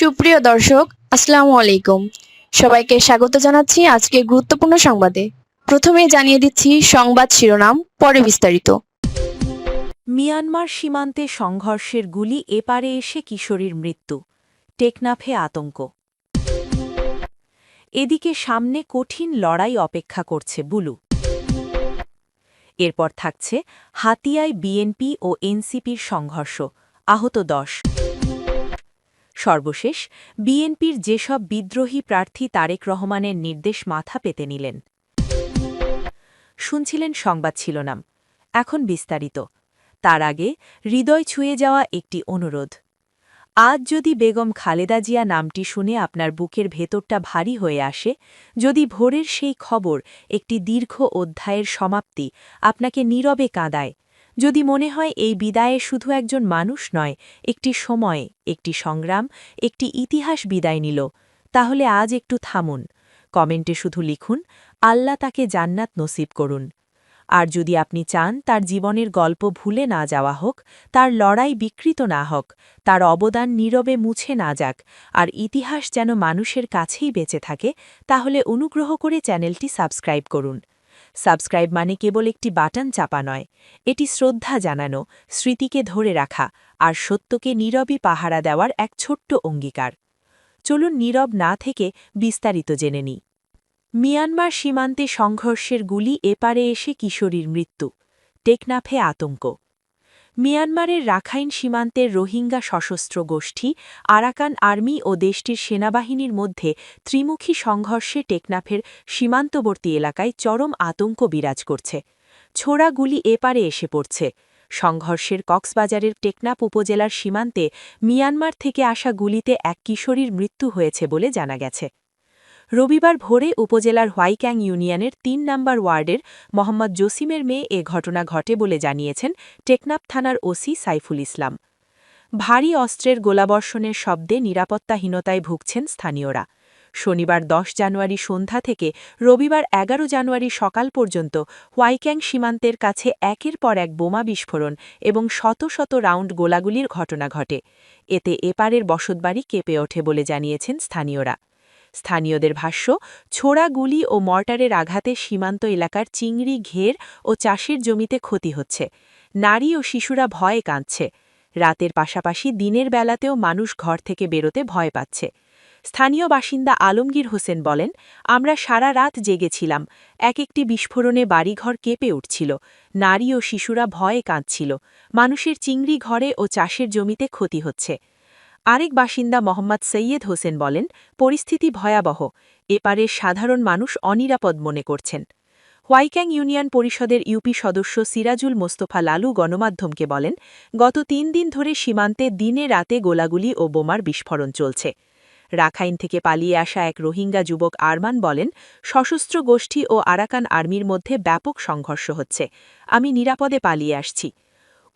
সুপ্রিয় দর্শক, আসসালামু আলাইকুম। সবাইকে স্বাগত জানাচ্ছি আজকে গুরুত্বপূর্ণ সংবাদে। প্রথমেই জানিয়ে দিচ্ছি সংবাদ শিরোনাম, পরে বিস্তারিত। মিয়ানমার সীমান্তে সংঘর্ষের গুলি এপারে এসে কিশোরীর মৃত্যু, টেকনাফে আতঙ্ক। এদিকে সামনে কঠিন লড়াই অপেক্ষা করছে বুলু। এরপর থাকছে হাতিয়ায় বিএনপি ও এনসিপির সংঘর্ষ, আহত 10। সর্বশেষ বিএনপির যেসব বিদ্রোহী প্রার্থী তারেক রহমানের নির্দেশ মাথা পেতে নিলেন। শুনছিলেন সংবাদ শিরোনাম, এখন বিস্তারিত। তার আগে হৃদয় ছুঁয়ে যাওয়া একটি অনুরোধ। আজ যদি বেগম খালেদা জিয়া নামটি শুনে আপনার বুকের ভেতরটা ভারী হয়ে আসে, যদি ভোরের সেই খবর একটি দীর্ঘ অধ্যায়ের সমাপ্তি আপনাকে নীরবে কাঁদায়, যদি মনে হয় এই বিদায়ে শুধু একজন মানুষ নয়, একটি সময়, একটি সংগ্রাম, একটি ইতিহাস বিদায় নিল, তাহলে আজ একটু থামুন। কমেন্টে শুধু লিখুন, আল্লাহ তাকে জান্নাত নসিব করুন। আর যদি আপনি চান তার জীবনের গল্প ভুলে না যাওয়া হোক, তার লড়াই বিকৃত না হোক, তার অবদান নীরবে মুছে না যাক, আর ইতিহাস যেন মানুষের কাছেই বেঁচে থাকে, তাহলে অনুগ্রহ করে চ্যানেলটি সাবস্ক্রাইব করুন। সাবস্ক্রাইব মানে কেবল একটি বাটন চাপা নয়, এটি শ্রদ্ধা জানানো, স্মৃতিকে ধরে রাখা আর সত্যকে নীরবই পাহারা দেওয়ার এক ছোট্ট অঙ্গীকার। চলুন নীরব না থেকে বিস্তারিত জেনে নিই। মিয়ানমার সীমান্তে সংঘর্ষের গুলি এপারে এসে কিশোরীর মৃত্যু, টেকনাফে আতঙ্ক। মিয়ানমারের রাখাইন সীমান্তের রোহিঙ্গা সশস্ত্র গোষ্ঠী আরাকান আর্মি ও দেশটির সেনাবাহিনীর মধ্যে ত্রিমুখী সংঘর্ষে টেকনাফের সীমান্তবর্তী এলাকায় চরম আতঙ্ক বিরাজ করছে। ছোড়া গুলি এপারে এসে পড়ছে। সংঘর্ষের কক্সবাজারের টেকনাফ উপজেলার সীমান্তে মিয়ানমার থেকে আসা গুলিতে এক কিশোরীর মৃত্যু হয়েছে বলে জানা গেছে। রবিবার ভোরে উপজেলার হোয়াইক্যাং ইউনিয়নের ৩ নম্বর ওয়ার্ডের মোহাম্মদ জসিমের মেয়ে এ ঘটনা ঘটে বলে জানিয়েছেন টেকনাফ থানার ওসি সাইফুল ইসলাম। ভারী অস্ত্রের গোলাবর্ষণের শব্দে নিরাপত্তাহীনতায় ভুগছেন স্থানীয়রা। শনিবার ১০ জানুয়ারি সন্ধ্যা থেকে রবিবার ১১ জানুয়ারি সকাল পর্যন্ত হোয়াইক্যাং সীমান্তের কাছে একের পর এক বোমা বিস্ফোরণ এবং শত শত রাউন্ড গোলাগুলির ঘটনা ঘটে। এতে এপারের বসতবাড়ি কেঁপে ওঠে বলে জানিয়েছেন স্থানীয়রা। স্থানীয়দের ভাষ্য, ছোড়া গুলি ও মর্টারের আঘাতে সীমান্ত এলাকার চিংড়ি, ঘের ও চাষের জমিতে ক্ষতি হচ্ছে। নারী ও শিশুরা ভয়ে কাঁদছে। রাতের পাশাপাশি দিনের বেলাতেও মানুষ ঘর থেকে বেরোতে ভয় পাচ্ছে। স্থানীয় বাসিন্দা আলমগীর হোসেন বলেন, আমরা সারা রাত জেগেছিলাম। এক একটি বিস্ফোরণে বাড়িঘর কেঁপে উঠছিল। নারী ও শিশুরা ভয়ে কাঁদছিল। মানুষের চিংড়ি ঘরে ও চাষের জমিতে ক্ষতি হচ্ছে। আরেক বাসিন্দা মোহাম্মদ সৈয়দ হোসেন বলেন, পরিস্থিতি ভয়াবহ। এপারের সাধারণ মানুষ অনিরাপদ মনে করছেন। হোয়াইক্যাং ইউনিয়ন পরিষদের ইউপি সদস্য সিরাজুল মোস্তফা লালু গণমাধ্যমকে বলেন, গত ৩ দিন ধরে সীমান্তে দিনে রাতে গোলাগুলি ও বোমার বিস্ফোরণ চলছে। রাখাইন থেকে পালিয়ে আসা এক রোহিঙ্গা যুবক আরমান বলেন, সশস্ত্র গোষ্ঠী ও আরাকান আর্মির মধ্যে ব্যাপক সংঘর্ষ হচ্ছে। আমি নিরাপদে পালিয়ে আসছি।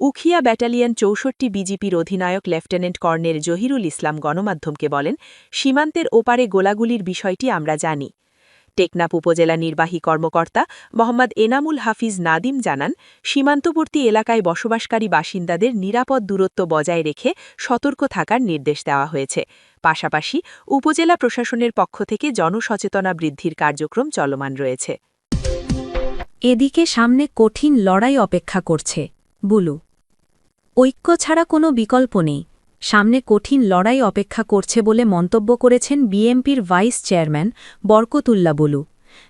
উখিয়া ব্যাটালিয়ন ৬৪ বিজিপির অধিনায়ক লেফটেন্যান্ট কর্নেল জহিরুল ইসলাম গণমাধ্যমকে বলেন, সীমান্তের ওপারে গোলাগুলির বিষয়টি আমরা জানি। টেকনাফ উপজেলা নির্বাহী কর্মকর্তা মোহাম্মদ এনামুল হাফিজ নাদিম জানান, সীমান্তবর্তী এলাকায় বসবাসকারী বাসিন্দাদের নিরাপদ দূরত্ব বজায় রেখে সতর্ক থাকার নির্দেশ দেওয়া হয়েছে। পাশাপাশি উপজেলা প্রশাসনের পক্ষ থেকে জনসচেতনা বৃদ্ধির কার্যক্রম চলমান রয়েছে। এদিকে সামনে কঠিন লড়াই অপেক্ষা করছে বুলু। ঐক্য ছাড়া কোনো বিকল্প নেই। সামনে কঠিন লড়াই অপেক্ষা করছে বলে মন্তব্য করেছেন বিএনপির ভাইস চেয়ারম্যান বরকতুল্লাহ বুলু।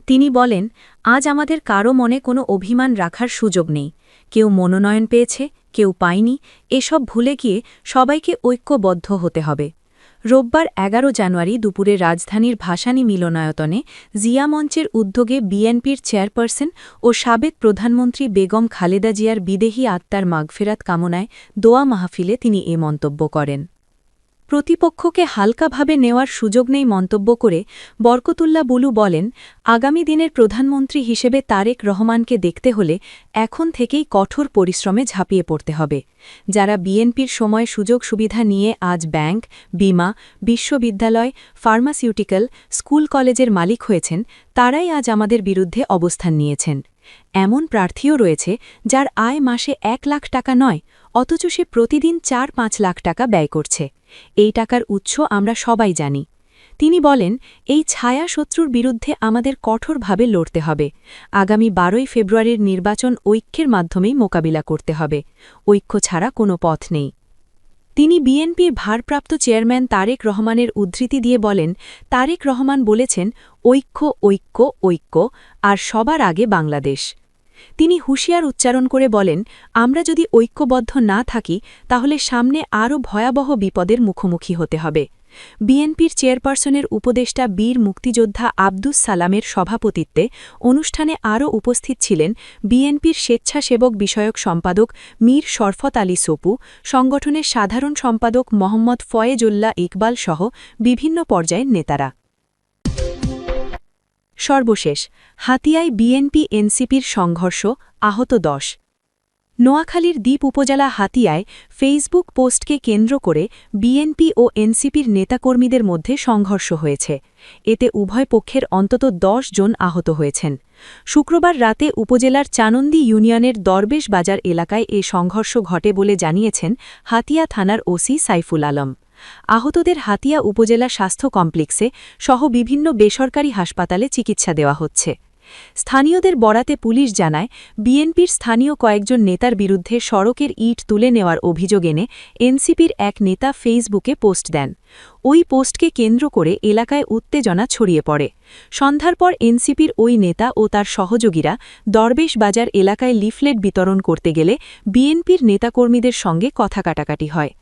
তিনি বলেন, আজ আমাদের কারও মনে কোনো অভিমান রাখার সুযোগ নেই। কেউ মনোনয়ন পেয়েছে, কেউ পায়নি, এসব ভুলে গিয়ে সবাইকে ঐক্যবদ্ধ হতে হবে। রোববার ১১ জানুয়ারি দুপুরে রাজধানীর ভাসানী মিলনায়তনে জিয়া মঞ্চের উদ্যোগে বিএনপির চেয়ারপারসন ও সাবেক প্রধানমন্ত্রী বেগম খালেদা জিয়ার বিদেহী আত্মার মাগফেরাত কামনায় দোয়া মাহফিলে তিনি এ মন্তব্য করেন। প্রতিপক্ষকে হালকাভাবে নেওয়ার সুযোগ নেই মন্তব্য করে বরকতুল্লাহ বুলু বলেন, আগামী দিনের প্রধানমন্ত্রী হিসেবে তারেক রহমানকে দেখতে হলে এখন থেকেই কঠোর পরিশ্রমে ঝাঁপিয়ে পড়তে হবে। যারা বিএনপির সময় সুযোগ সুবিধা নিয়ে আজ ব্যাংক, বিমা, বিশ্ববিদ্যালয়, ফার্মাসিউটিক্যাল, স্কুল কলেজের মালিক হয়েছেন, তারাই আজ আমাদের বিরুদ্ধে অবস্থান নিয়েছেন। এমন প্রার্থীও রয়েছে যার আয় মাসে ১ লাখ টাকা নয়, অথচ সে প্রতিদিন ৪-৫ লাখ টাকা ব্যয় করছে। এই টাকার উৎস আমরা সবাই জানি। তিনি বলেন, এই ছায়া শত্রুর বিরুদ্ধে আমাদের কঠোরভাবে লড়তে হবে। আগামী 12ই ফেব্রুয়ারির নির্বাচন ঐক্যের মাধ্যমেই মোকাবিলা করতে হবে। ঐক্য ছাড়া কোনো পথ নেই। তিনি বিএনপির ভারপ্রাপ্ত চেয়ারম্যান তারেক রহমানের উদ্ধৃতি দিয়ে বলেন, তারেক রহমান বলেছেন, ঐক্য ঐক্য ঐক্য, আর সবার আগে বাংলাদেশ। তিনি হুঁশিয়ার উচ্চারণ করে বলেন, আমরা যদি ঐক্যবদ্ধ না থাকি তাহলে সামনে আরও ভয়াবহ বিপদের মুখোমুখি হতে হবে। বিএনপির চেয়ারপারসনের উপদেষ্টা বীর মুক্তিযোদ্ধা আব্দুস সালামের সভাপতিত্বে অনুষ্ঠানে আরও উপস্থিত ছিলেন বিএনপির স্বেচ্ছাসেবক বিষয়ক সম্পাদক মীর শরফত আলী সপু, সংগঠনের সাধারণ সম্পাদক মোহাম্মদ ফয়েজুল্লাহ ইকবাল সহ বিভিন্ন পর্যায়ের নেতারা। সর্বশেষ, হাতিয়ায় বিএনপি এনসিপির সংঘর্ষ, আহত 10। নোয়াখালীর দ্বীপ উপজেলা হাতিয়ায় ফেসবুক পোস্টকে কেন্দ্র করে বিএনপি ও এনসিপির নেতাকর্মীদের মধ্যে সংঘর্ষ হয়েছে। এতে উভয় পক্ষের অন্তত 10 জন আহত হয়েছেন। শুক্রবার রাতে উপজেলার চানন্দি ইউনিয়নের দরবেশ বাজার এলাকায় এ সংঘর্ষ ঘটে বলে জানিয়েছেন হাতিয়া থানার ওসি সাইফুল আলম। আহতদের হাতিয়া উপজেলা স্বাস্থ্য কমপ্লেক্সে সহ বিভিন্ন বেসরকারি হাসপাতালে চিকিৎসা দেওয়া হচ্ছে। স্থানীয়দের বরাতে পুলিশ জানায়, বিএনপির স্থানীয় কয়েকজন নেতার বিরুদ্ধে সড়কের ইট তুলে নেওয়ার অভিযোগ এনে এনসিপির এক নেতা ফেসবুকে পোস্ট দেন। ওই পোস্টকে কেন্দ্র করে এলাকায় উত্তেজনা ছড়িয়ে পড়ে। সন্ধ্যার পর এনসিপির ওই নেতা ও তার সহযোগীরা দরবেশ বাজার এলাকায় লিফলেট বিতরণ করতে গেলে বিএনপির নেতাকর্মীদের সঙ্গে কথা কাটাকাটি হয়।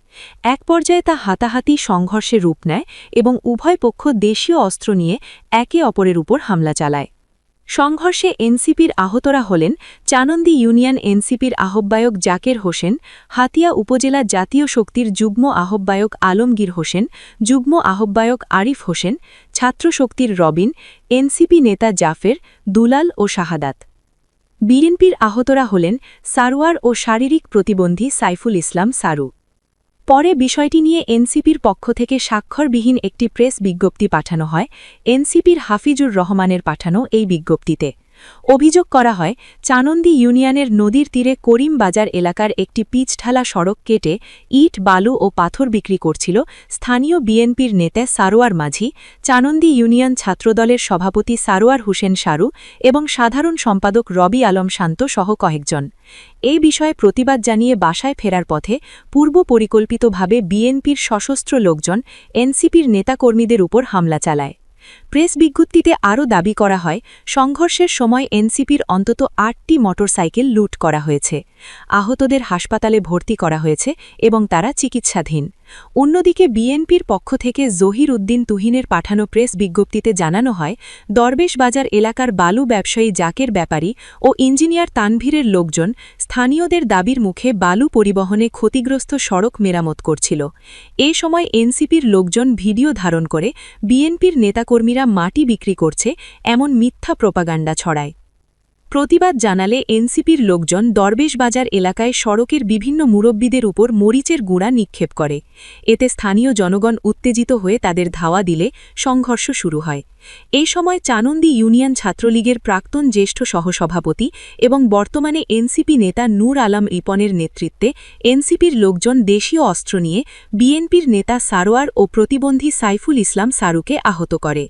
এক পর্যায়ে তা হাতাহাতি সংঘর্ষে রূপ নেয় এবং উভয় পক্ষ দেশীয় অস্ত্র নিয়ে একে অপরের উপর হামলা চালায়। সংঘর্ষে এনসিপির আহতরা হলেন চানন্দি ইউনিয়ন এনসিপির আহ্বায়ক জাকের হোসেন, হাতিয়া উপজেলা জাতীয় শক্তির যুগ্ম আহ্বায়ক আলমগীর হোসেন, যুগ্ম আহ্বায়ক আরিফ হোসেন, ছাত্রশক্তির রবিন, এনসিপি নেতা জাফের, দুলাল ও শাহাদাত। বিএনপির আহতরা হলেন সারোয়ার ও শারীরিক প্রতিবন্ধী সাইফুল ইসলাম সারু। পরে বিষয়টি নিয়ে এনসিপির পক্ষ থেকে স্বাক্ষরবিহীন একটি প্রেস বিজ্ঞপ্তি পাঠানো হয়। এনসিপির হাফিজুর রহমানের পাঠানো এই বিজ্ঞপ্তিতে অভিযোগ করা হয়, চানন্দি ইউনিয়নের নদীর তীরে করিম বাজার এলাকার একটি পিচঢালা সড়ক কেটে ইট, বালু ও পাথর বিক্রি করছিল স্থানীয় বিএনপির নেতা সারোয়ার মাঝি, চানন্দি ইউনিয়ন ছাত্রদলের সভাপতি সারোয়ার হোসেন সারু এবং সাধারণ সম্পাদক রবি আলম শান্ত সহ কয়েকজন। এই বিষয়ে প্রতিবাদ জানিয়ে বাসায় ফেরার পথে পূর্ব পরিকল্পিতভাবে বিএনপির সশস্ত্র লোকজন এনসিপির নেতাকর্মীদের উপর হামলা চালায়। প্রেস বিজ্ঞপ্তিতে আরও দাবি করা হয়, সংঘর্ষের সময় এনসিপির অন্তত 8টি মোটরসাইকেল লুট করা হয়েছে। আহতদের হাসপাতালে ভর্তি করা হয়েছে এবং তারা চিকিৎসাধীন। অন্যদিকে বিএনপির পক্ষ থেকে জহির উদ্দিন তুহিনের পাঠানো প্রেস বিজ্ঞপ্তিতে জানানো হয়, দরবেশ বাজার এলাকার বালু ব্যবসায়ী জাকের ব্যাপারী ও ইঞ্জিনিয়ার তানভীরের লোকজন স্থানীয়দের দাবির মুখে বালু পরিবহনে ক্ষতিগ্রস্ত সড়ক মেরামত করছিল। এ সময় এনসিপির লোকজন ভিডিও ধারণ করে বিএনপির নেতাকর্মীরা মাটি বিক্রি করছে এমন মিথ্যা প্রোপাগান্ডা ছড়ায়। প্রতিবাদ জানালে এনসিপির লোকজন দরবেশ বাজার এলাকায় সড়কের বিভিন্ন মুরব্বীদের উপর মরিচের গুঁড়া নিক্ষেপ করে। এতে স্থানীয় জনগণ উত্তেজিত হয়ে তাদের ধাওয়া দিলে সংঘর্ষ শুরু হয়। এই সময় চানন্দি ইউনিয়ন ছাত্রলীগের প্রাক্তন জ্যেষ্ঠ সহসভাপতি এবং বর্তমানে এনসিপি নেতা নূর আলম রিপনের নেতৃত্বে এনসিপির লোকজন দেশীয় অস্ত্র নিয়ে বিএনপির নেতা সারোয়ার ও প্রতিবন্ধী সাইফুল ইসলাম সারুকে আহত করে।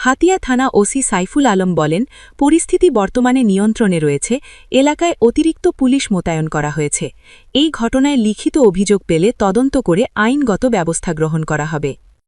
হাতিয়া থানা ওসি সাইফুল আলম বলেন, পরিস্থিতি বর্তমানে নিয়ন্ত্রণে রয়েছে, এলাকায় অতিরিক্ত পুলিশ মোতায়েন করা হয়েছে। এই ঘটনায় লিখিত অভিযোগ পেলে তদন্ত করে আইনগত ব্যবস্থা গ্রহণ করা হবে।